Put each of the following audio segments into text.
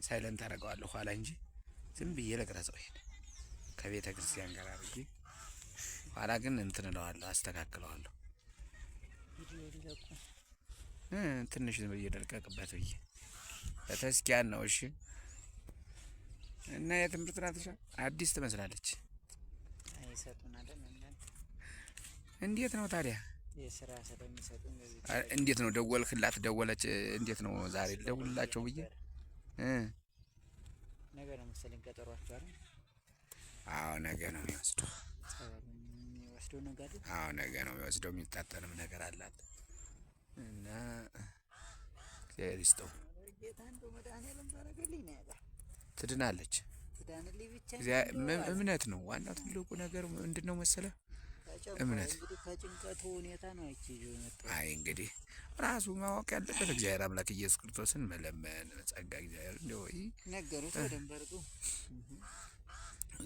ሳይለንት አደርገዋለሁ ኋላ እንጂ ዝም ብዬ ልቅረጸው ይሄን ከቤተ ክርስቲያን ጋር ብዬ ኋላ ግን እንትን እለዋለሁ አስተካክለዋለሁ። ትንሽ ዝም ብዬ ልልቀቅበት ብዬ በተስኪያን ነው። እሺ እና የትምህርት ናት አዲስ ትመስላለች። እንዴት ነው ታዲያ? የስራ ስለሚሰጡን እንዴት ነው ደወልክላት? ደወለች? እንዴት ነው ዛሬ ልደውልላቸው ብዬ ነገ ነው መሰለኝ ቀጠሯቸው አይደል? አዎ ነገ ነው የሚወስደው። ነገር አዎ ነገ ነው የሚወስደው። የሚታጠንም ነገር አላት እና እግዚአብሔር ይስጠው። ትድናለች። እምነት ነው ዋናው ትልቁ ነገር ምንድነው መሰለህ? እምነት ከጭንቀቱ ሁኔታ ነው። አይ እንግዲህ ራሱ ማወቅ ያለበት እግዚአብሔር አምላክ ኢየሱስ ክርስቶስን መለመን ጸጋ እግዚአብሔር እንደው ነገሩት በደንብ አድርገው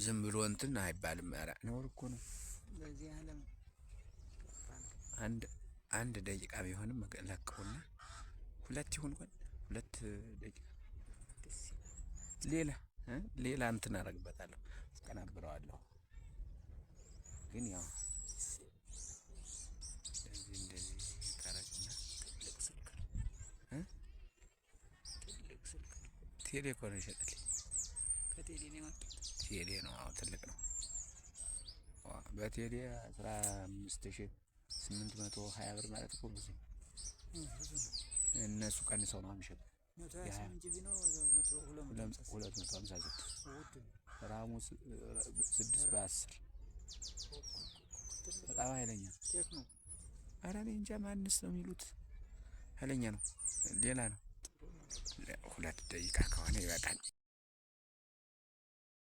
ዝም ብሎ እንትን አይባልም። ኧረ ነውር እኮ ነው። በዚህ ዓለም አንድ ደቂቃ ቢሆንም ለቀውና ሁለት ይሁን ሁለት ደቂቃ ሌላ እንትን አደርግበታለሁ አስቀናብረዋለሁ። ግን ያው እንደዚህ ታረግና ትልቅ ስልክ ቴሌ እኮ ነው ይሸጥልኝ። ከቴሌ ነው የመጣው። ቴሌ ነው። አዎ ትልቅ ነው። በቴሌ 15,820 ብር ማለት እኮ ብዙ ነው። እነሱ ቀንሰው ነው የሚሸጡት። 256 ራሙ 6 በ10 በጣም ኃይለኛ ነው። ኧረ እኔ እንጃ ማንስ ነው የሚሉት ኃይለኛ ነው። ሌላ ነው። 2 ደቂቃ ከሆነ ይበቃል።